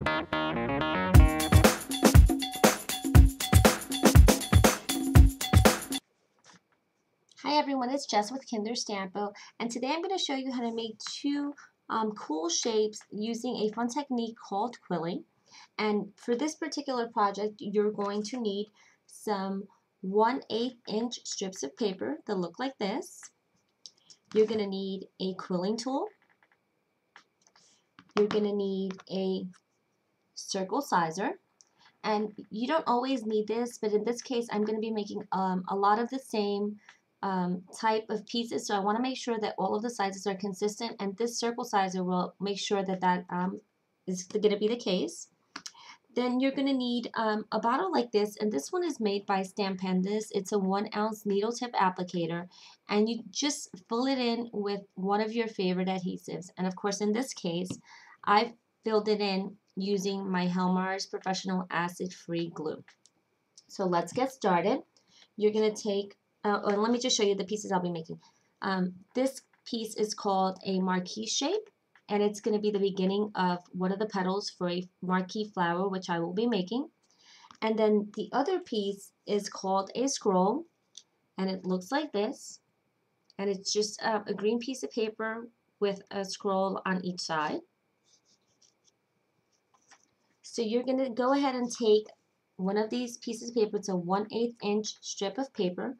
Hi everyone, it's Jess with Kinder Stampo, and today I'm going to show you how to make two cool shapes using a fun technique called quilling. And for this particular project, you're going to need some 1/8 inch strips of paper that look like this. You're going to need a quilling tool. You're going to need a circle sizer. And you don't always need this, but in this case, I'm going to be making a lot of the same type of pieces, so I want to make sure that all of the sizes are consistent, and this circle sizer will make sure that that is going to be the case. Then you're going to need a bottle like this, and this one is made by Stampendous. It's a 1-ounce needle tip applicator, and you just fill it in with one of your favorite adhesives. And of course, in this case, I've filled it in using my Helmar's Professional Acid-Free Glue. So let's get started. You're going to take and let me just show you the pieces I'll be making. This piece is called a marquise shape, and it's going to be the beginning of one of the petals for a marquise flower, which I will be making. And then the other piece is called a scroll, and it looks like this. And it's just a green piece of paper with a scroll on each side. So you're going to go ahead and take one of these pieces of paper. It's a 1/8 inch strip of paper.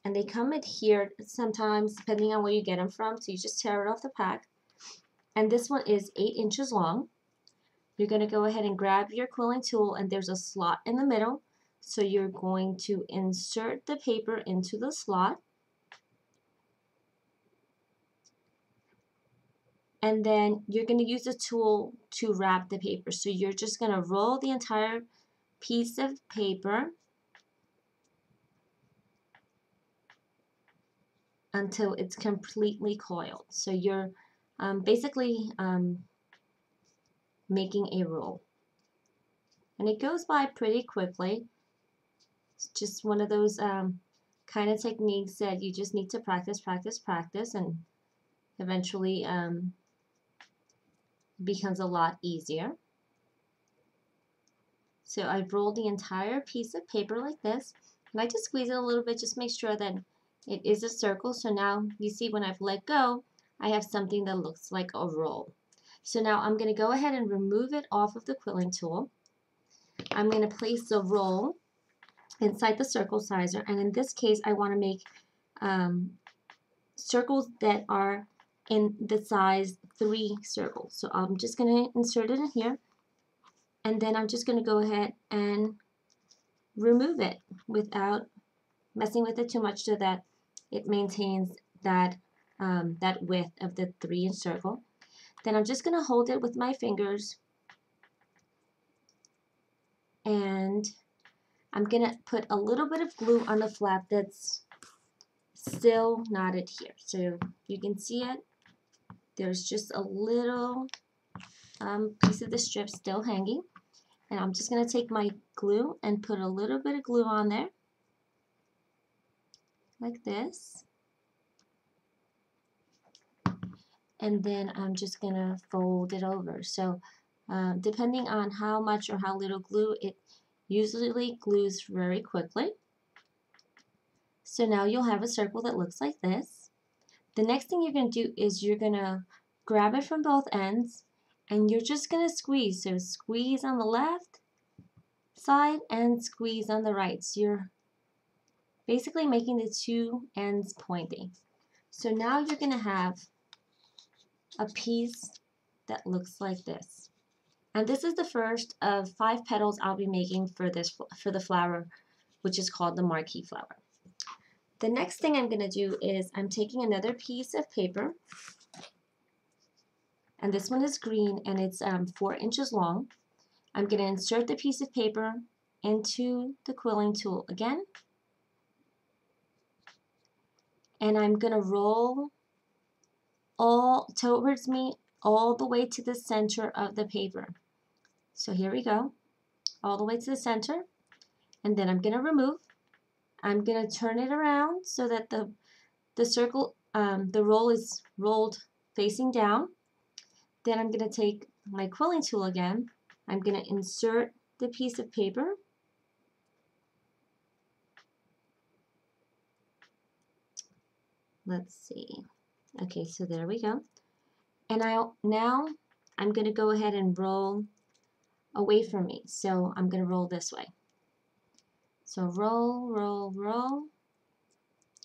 And they come adhered sometimes depending on where you get them from, so you just tear it off the pack. And this one is 8 inches long. You're going to go ahead and grab your quilling tool, and there's a slot in the middle, so you're going to insert the paper into the slot, and then you're going to use the tool to wrap the paper. So you're just going to roll the entire piece of paper until it's completely coiled. So you're basically making a roll. And it goes by pretty quickly. It's just one of those kind of techniques that you just need to practice, practice, practice, and eventually becomes a lot easier. So I've rolled the entire piece of paper like this. I like to squeeze it a little bit, just make sure that it is a circle. So now you see when I've let go, I have something that looks like a roll. So now I'm going to go ahead and remove it off of the quilling tool. I'm going to place the roll inside the circle sizer, and in this case I want to make circles that are in the size 3 circles. So I'm just going to insert it in here, and then I'm just going to go ahead and remove it without messing with it too much so that it maintains that that width of the 3-inch circle. Then I'm just going to hold it with my fingers, and I'm going to put a little bit of glue on the flap that's still not adhered. So you can see it. There's just a little piece of the strip still hanging. And I'm just going to take my glue and put a little bit of glue on there, like this. And then I'm just going to fold it over. So depending on how much or how little glue, it usually glues very quickly. So now you'll have a circle that looks like this. The next thing you're going to do is you're going to grab it from both ends, and you're just going to squeeze. So squeeze on the left side and squeeze on the right. So you're basically making the two ends pointing. So now you're going to have a piece that looks like this. And this is the first of 5 petals I'll be making for the flower, which is called the marquise flower. The next thing I'm going to do is I'm taking another piece of paper, and this one is green, and it's 4 inches long. I'm going to insert the piece of paper into the quilling tool again, and I'm going to roll all towards me all the way to the center of the paper. So here we go, all the way to the center, and then I'm going to remove. I'm going to turn it around so that the circle, the roll is rolled facing down. Then I'm going to take my quilling tool again. I'm going to insert the piece of paper. Let's see. Okay, so there we go. And now I'm going to go ahead and roll away from me. So I'm going to roll this way. So roll, roll, roll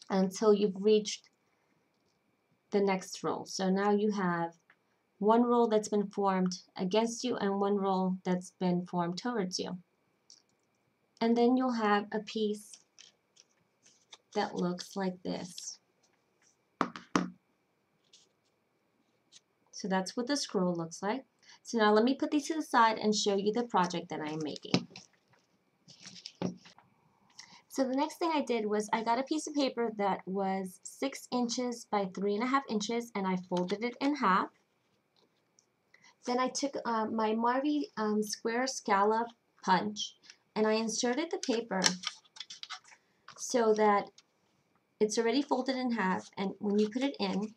until you've reached the next roll. So now you have one roll that's been formed against you and one roll that's been formed towards you. And then you'll have a piece that looks like this. So that's what the scroll looks like. So now let me put these to the side and show you the project that I am making. So the next thing I did was I got a piece of paper that was 6 inches by 3.5 inches and I folded it in half. Then I took my marquise square scallop punch and I inserted the paper so that it's already folded in half, and when you put it in,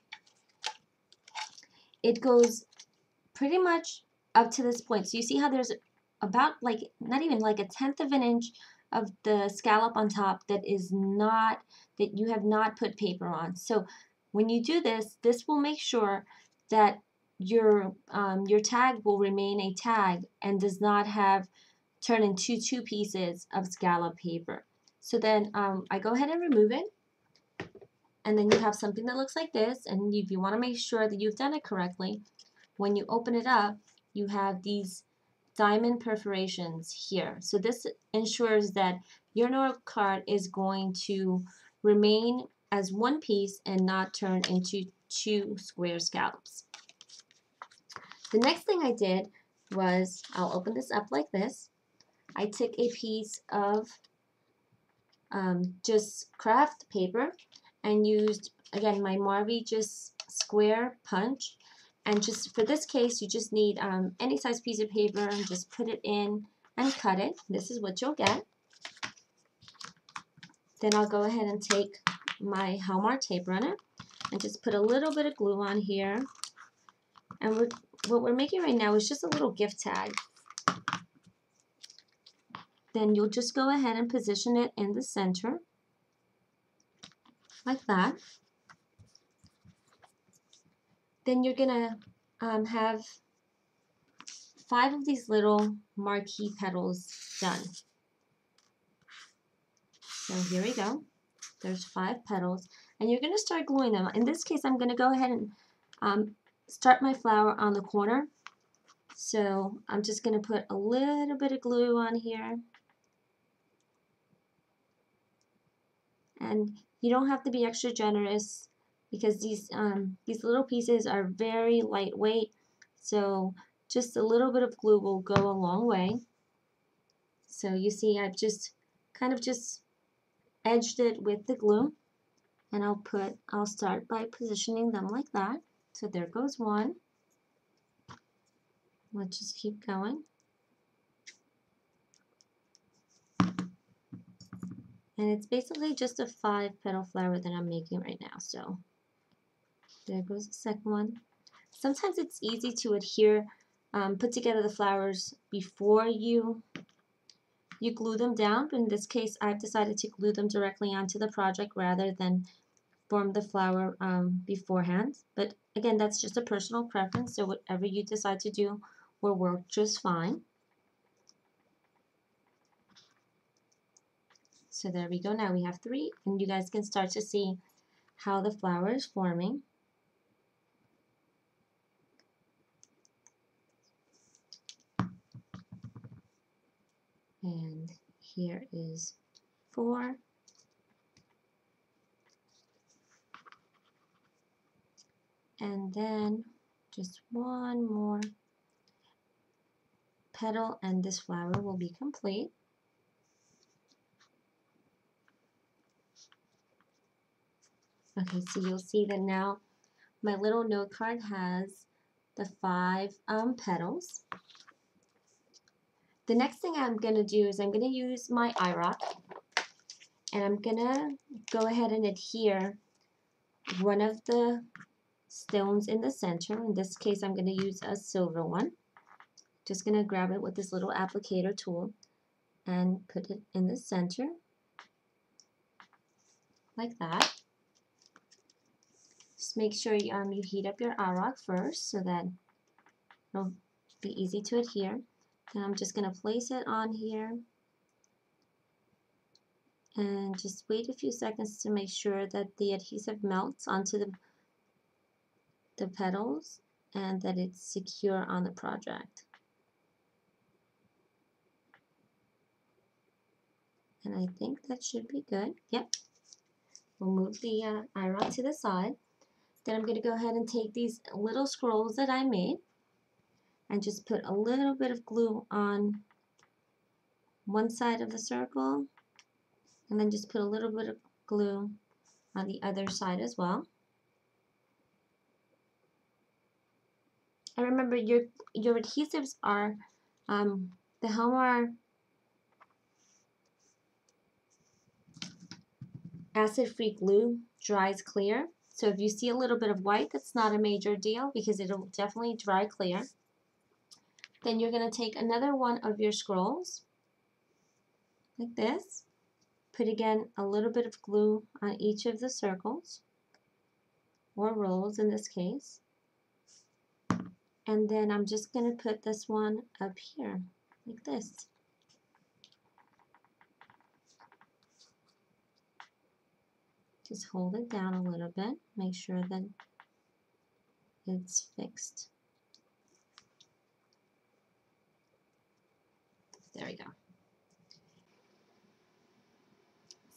it goes pretty much up to this point. So you see how there's about like not even like 1/10 of an inch of the scallop on top that is not, that you have not put paper on. So when you do this, this will make sure that your tag will remain a tag and does not have turn into 2 pieces of scallop paper. So then I go ahead and remove it, and then you have something that looks like this. And if you want to make sure that you've done it correctly, when you open it up, you have these diamond perforations here. So this ensures that your note card is going to remain as one piece and not turn into 2 square scallops. The next thing I did was, I'll open this up like this. I took a piece of just craft paper and used, again, my marquise just square punch. And just for this case, you just need any size piece of paper and just put it in and cut it. This is what you'll get. Then I'll go ahead and take my Hallmark tape runner and just put a little bit of glue on here. And what we're making right now is just a little gift tag. Then you'll just go ahead and position it in the center, like that. Then you're gonna have 5 of these little marquee petals done. So here we go. There's 5 petals, and you're gonna start gluing them. In this case, I'm gonna go ahead and start my flower on the corner. So I'm just gonna put a little bit of glue on here. And you don't have to be extra generous because these little pieces are very lightweight. So just a little bit of glue will go a long way. So you see I've just kind of just edged it with the glue, and I'll start by positioning them like that. So there goes one. Let's just keep going. And it's basically just a 5-petal flower that I'm making right now. So there goes the second one. Sometimes it's easy to adhere, put together the flowers before you glue them down, but in this case I've decided to glue them directly onto the project rather than form the flower beforehand. But again, that's just a personal preference, so whatever you decide to do will work just fine. So there we go. Now we have 3, and you guys can start to see how the flower is forming. And here is 4. And then just one more petal and this flower will be complete. Okay, so you'll see that now my little note card has the 5 petals. The next thing I'm going to do is I'm going to use my eye rock, and I'm going to go ahead and adhere one of the stones in the center. In this case, I'm going to use a silver one. Just going to grab it with this little applicator tool and put it in the center like that. Just make sure you heat up your rock first so that it'll be easy to adhere. Then I'm just going to place it on here and just wait a few seconds to make sure that the adhesive melts onto the petals and that it's secure on the project. And I think that should be good. Yep. We'll move the eye rock to the side. Then I'm going to go ahead and take these little scrolls that I made and just put a little bit of glue on one side of the circle, and then just put a little bit of glue on the other side as well. And remember, your adhesives are the Helmar acid-free glue dries clear. So if you see a little bit of white, that's not a major deal because it'll definitely dry clear. Then you're going to take another one of your scrolls like this. Put again a little bit of glue on each of the circles, or rolls in this case. And then I'm just going to put this one up here like this. Just hold it down a little bit, make sure that it's fixed. There we go.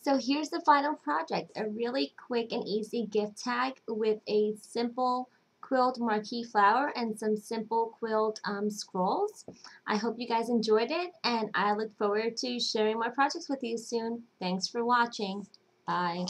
So here's the final project, a really quick and easy gift tag with a simple quilled marquee flower and some simple quilled scrolls. I hope you guys enjoyed it, and I look forward to sharing more projects with you soon. Thanks for watching. Bye.